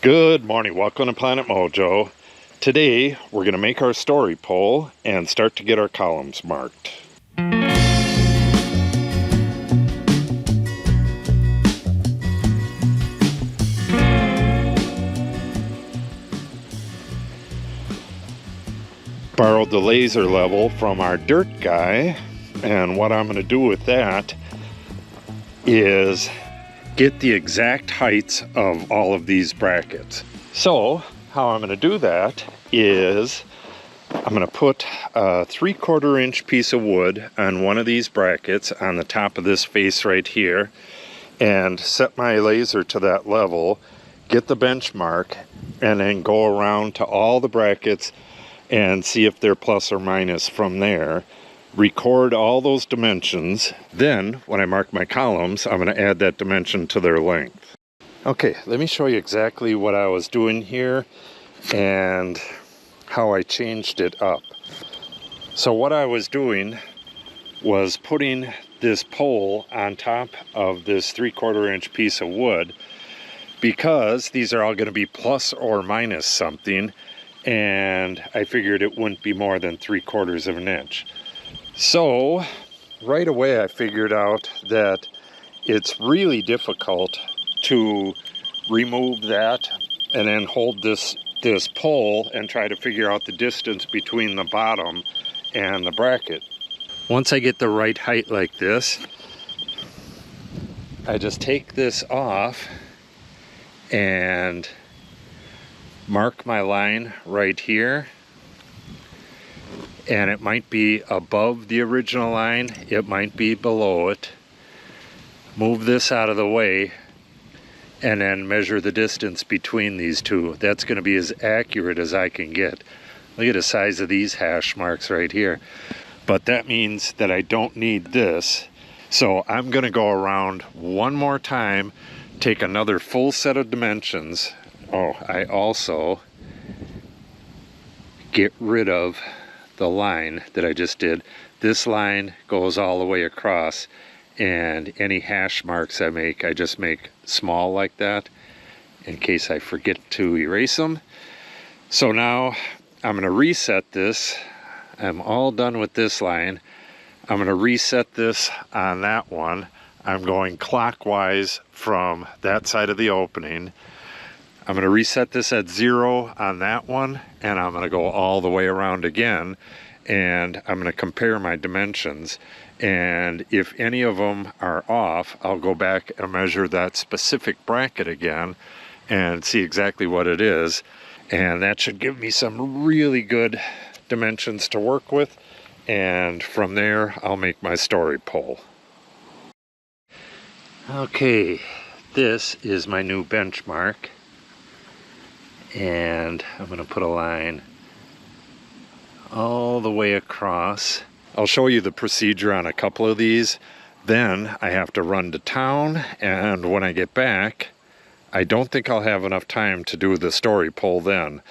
Good morning, welcome to Planet Mojo. Today we're going to make our story pole and start to get our columns marked. Borrowed the laser level from our dirt guy, and what I'm going to do with that is get the exact heights of all of these brackets. So how I'm going to do that is I'm going to put a 3/4 inch piece of wood on one of these brackets on the top of this face right here and set my laser to that level, get the benchmark, and then go around to all the brackets and see if they're plus or minus from there. Record all those dimensions. Then when I mark my columns, I'm going to add that dimension to their length. Okay, let me show you exactly what I was doing here and how I changed it up. So what I was doing was putting this pole on top of this 3/4 inch piece of wood because these are all going to be plus or minus something, and I figured it wouldn't be more than 3/4 of an inch. So right away I figured out that it's really difficult to remove that and then hold this pole and try to figure out the distance between the bottom and the bracket. Once I get the right height like this, I just take this off and mark my line right here. And it might be above the original line, it might be below it. Move this out of the way and then measure the distance between these two. That's going to be as accurate as I can get. Look at the size of these hash marks right here. But that means that I don't need this. So I'm going to go around one more time, take another full set of dimensions. Oh, I also get rid of the line that I just did. This line goes all the way across, and any hash marks I make, I just make small like that in case I forget to erase them. So now I'm going to reset this. I'm all done with this line. I'm going to reset this on that one. I'm going clockwise from that side of the opening. I'm going to reset this at 0 on that one, and I'm going to go all the way around again, and I'm going to compare my dimensions. And if any of them are off, I'll go back and measure that specific bracket again and see exactly what it is. And that should give me some really good dimensions to work with. And from there, I'll make my story pole. Okay, this is my new benchmark. And I'm going to put a line all the way across. I'll show you the procedure on a couple of these. Then I have to run to town, and when I get back, I don't think I'll have enough time to do the story pole then.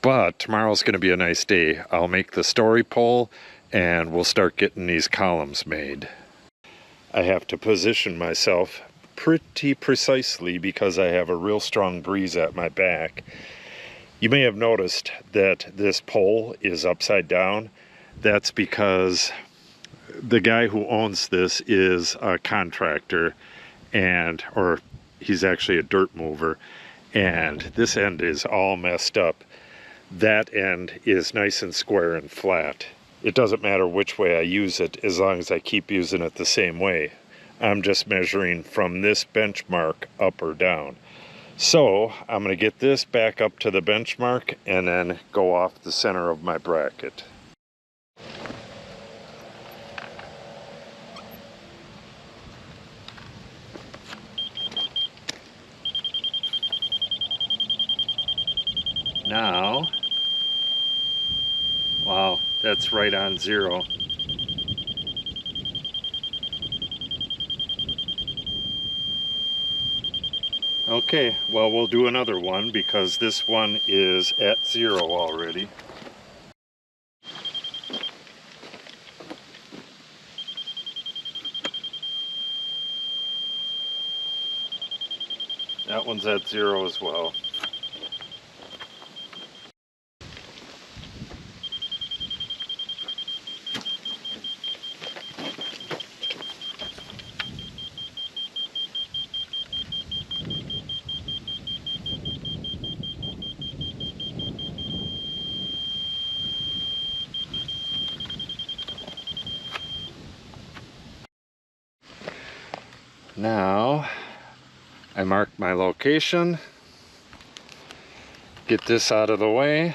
But tomorrow's going to be a nice day. I'll make the story pole and we'll start getting these columns made. I have to position myself pretty precisely because I have a real strong breeze at my back. You may have noticed that this pole is upside down. That's because the guy who owns this is a contractor, or he's actually a dirt mover, and this end is all messed up. That end is nice and square and flat. It doesn't matter which way I use it as long as I keep using it the same way. I'm just measuring from this benchmark up or down. So I'm going to get this back up to the benchmark and then go off the center of my bracket. Now, wow, that's right on 0. Okay, well, we'll do another one because this one is at 0 already. That one's at 0 as well. Now I mark my location, get this out of the way,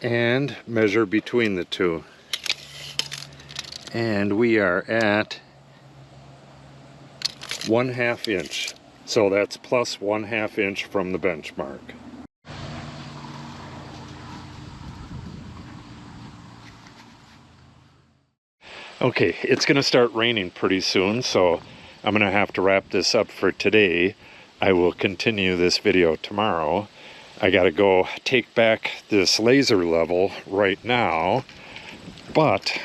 and measure between the two. And we are at 1/2 inch. So that's plus 1/2 inch from the benchmark. Okay, it's gonna start raining pretty soon, so I'm gonna have to wrap this up for today. I will continue this video tomorrow. I gotta go take back this laser level right now, but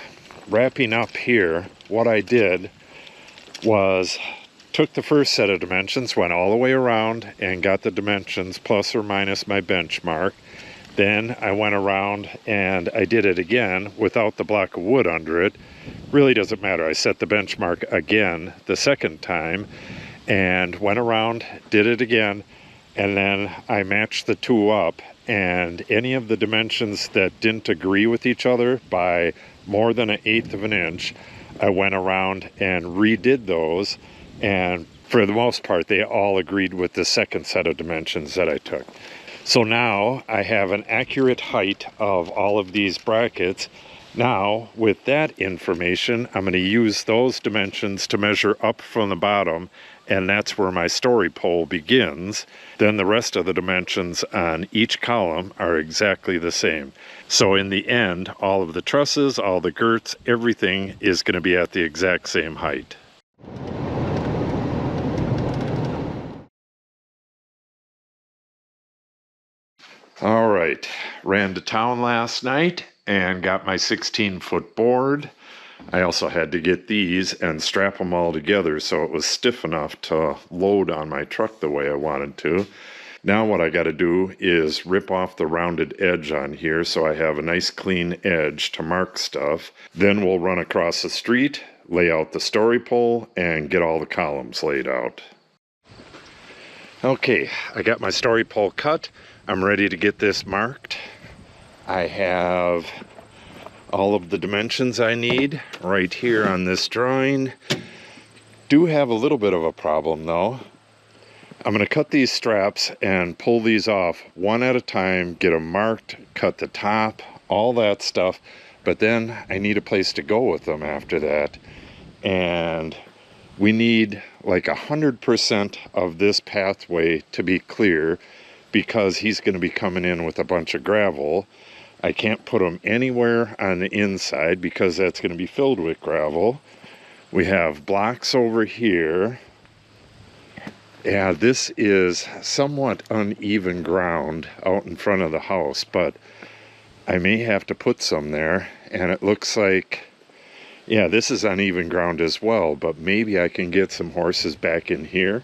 wrapping up here, what I did was took the first set of dimensions, went all the way around and got the dimensions plus or minus my benchmark. Then I went around and I did it again without the block of wood under it. Really doesn't matter. I set the benchmark again the second time and went around, did it again, and then I matched the two up, and any of the dimensions that didn't agree with each other by more than 1/8 of an inch, I went around and redid those, and for the most part they all agreed with the second set of dimensions that I took. So now I have an accurate height of all of these brackets. Now with that information, I'm going to use those dimensions to measure up from the bottom, and that's where my story pole begins. Then the rest of the dimensions on each column are exactly the same. So in the end, all of the trusses, all the girts, everything is going to be at the exact same height. All right, ran to town last night and got my 16-foot board. I also had to get these and strap them all together so it was stiff enough to load on my truck the way I wanted to. Now what I got to do is rip off the rounded edge on here so I have a nice clean edge to mark stuff. Then we'll run across the street, lay out the story pole, and get all the columns laid out. Okay, I got my story pole cut. I'm ready to get this marked. I have all of the dimensions I need right here on this drawing. Do have a little bit of a problem though. I'm going to cut these straps and pull these off one at a time, get them marked, cut the top, all that stuff, but then I need a place to go with them after that. And we need like 100% of this pathway to be clear because he's going to be coming in with a bunch of gravel. I can't put them anywhere on the inside because that's going to be filled with gravel. We have blocks over here. Yeah, this is somewhat uneven ground out in front of the house, but I may have to put some there. And it looks like, yeah, this is uneven ground as well, but maybe I can get some horses back in here.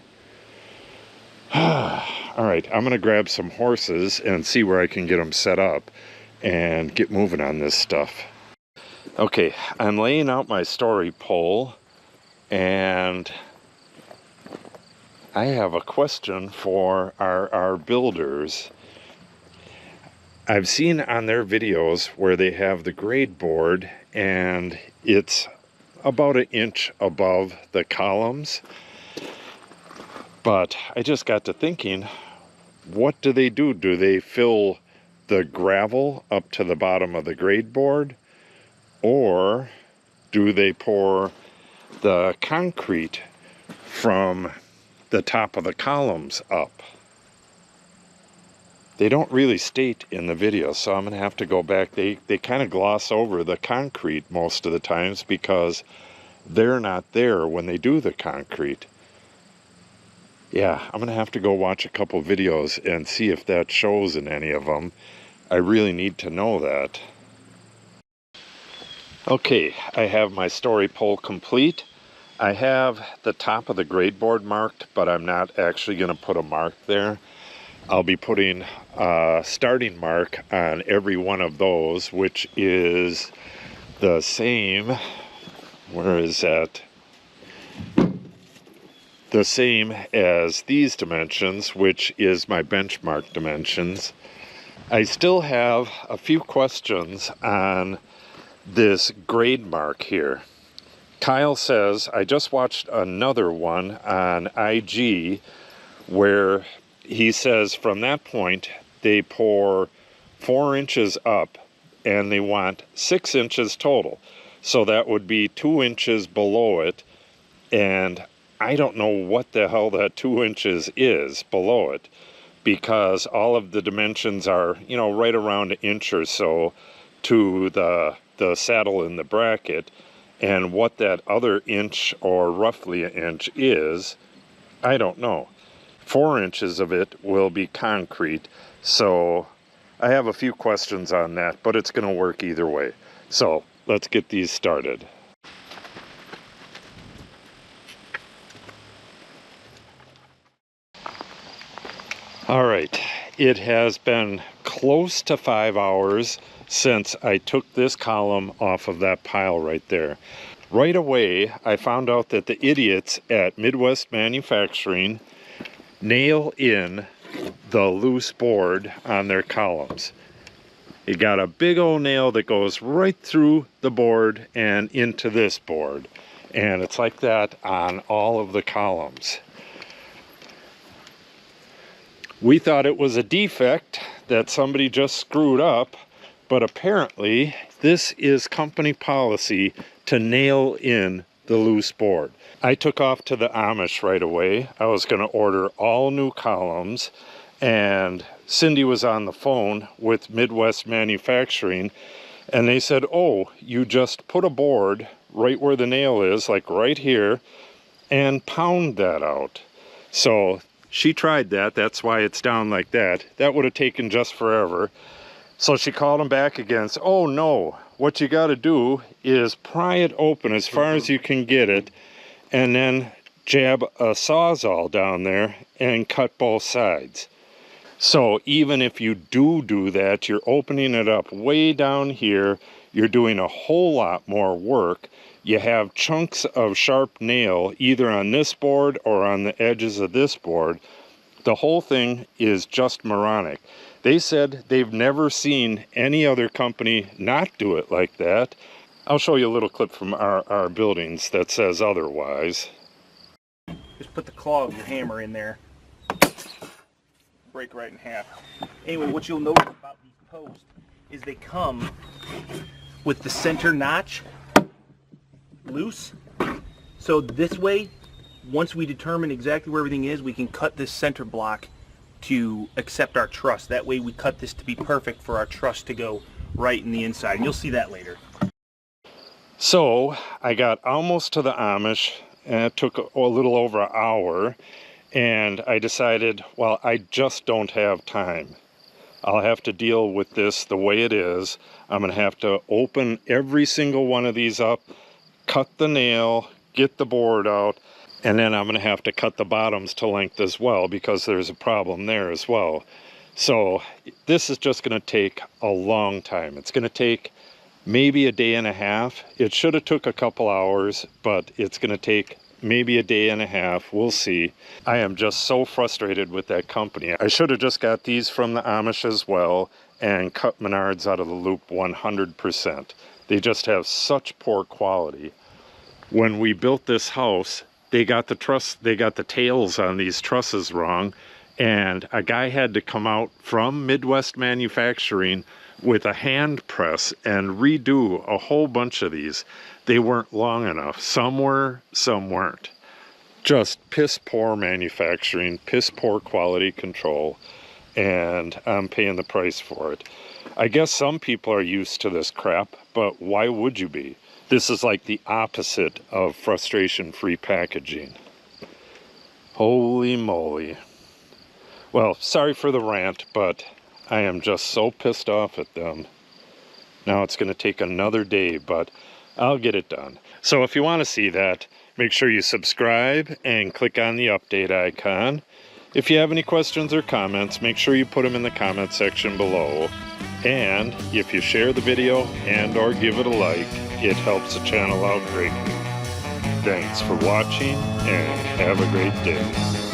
All right, I'm going to grab some horses and see where I can get them set up and get moving on this stuff. Okay, I'm laying out my story pole, and I have a question for our builders. I've seen on their videos where they have the grade board and it's about 1 inch above the columns. But I just got to thinking, what do they do? Do they fill the gravel up to the bottom of the grade board? Or do they pour the concrete from the top of the columns up? They don't really state in the video, so I'm going to have to go back. They kind of gloss over the concrete most of the times because they're not there when they do the concrete. Yeah, I'm going to have to go watch a couple videos and see if that shows in any of them. I really need to know that. Okay, I have my story pole complete. I have the top of the grade board marked, but I'm not actually going to put a mark there. I'll be putting a starting mark on every one of those, which is the same. Where is that? The same as these dimensions, which is my benchmark dimensions. I still have a few questions on this grade mark here. Kyle says, I just watched another one on IG where he says from that point they pour 4 inches up and they want 6 inches total. So that would be 2 inches below it, and I don't know what the hell that 2 inches is below it, because all of the dimensions are, you know, right around an inch or so to the saddle in the bracket. And what that other inch or roughly an inch is, I don't know. 4 inches of it will be concrete. So I have a few questions on that, but it's going to work either way. So let's get these started. All right, it has been close to 5 hours since I took this column off of that pile right there. Right away, I found out that the idiots at Midwest Manufacturing nail in the loose board on their columns. You got a big old nail that goes right through the board and into this board. And it's like that on all of the columns. We thought it was a defect that somebody just screwed up, but apparently this is company policy to nail in the loose board. I took off to the Amish right away. I was going to order all new columns, and Cindy was on the phone with Midwest Manufacturing, and they said, oh, you just put a board right where the nail is, like right here, and pound that out. So she tried that. That's why it's down like that. That would have taken just forever. So she called him back again and said, oh no, what you got to do is pry it open as far as you can get it, and then jab a sawzall down there and cut both sides. So even if you do that, you're opening it up way down here. You're doing a whole lot more work. You have chunks of sharp nail either on this board or on the edges of this board. The whole thing is just moronic. They said they've never seen any other company not do it like that. I'll show you a little clip from our buildings that says otherwise. Just put the claw of your hammer in there. Break right in half. Anyway, what you'll notice about these posts is they come with the center notch loose. So this way, once we determine exactly where everything is, we can cut this center block to accept our truss. That way we cut this to be perfect for our truss to go right in the inside. And you'll see that later. So I got almost to the Amish, and it took a little over an hour, and I decided, well, I just don't have time. I'll have to deal with this the way it is. I'm going to have to open every single one of these up, cut the nail, get the board out, and then I'm going to have to cut the bottoms to length as well, because there's a problem there as well. So this is just going to take a long time. It's going to take maybe a day and a half. It should have took a couple hours, but it's going to take maybe a day and a half. We'll see. I am just so frustrated with that company. I should have just got these from the Amish as well and cut Menards out of the loop 100%. They just have such poor quality. When we built this house, they got the tails on these trusses wrong, and a guy had to come out from Midwest Manufacturing with a hand press and redo a whole bunch of these. They weren't long enough. Some were, some weren't. Just piss poor manufacturing, piss poor quality control, and I'm paying the price for it. I guess some people are used to this crap, but why would you be? This is like the opposite of frustration-free packaging. Holy moly. Well, sorry for the rant, but I am just so pissed off at them. Now it's going to take another day, but I'll get it done. So if you want to see that, make sure you subscribe and click on the update icon. If you have any questions or comments, make sure you put them in the comment section below. And if you share the video and or give it a like, it helps the channel out greatly. Thanks for watching and have a great day.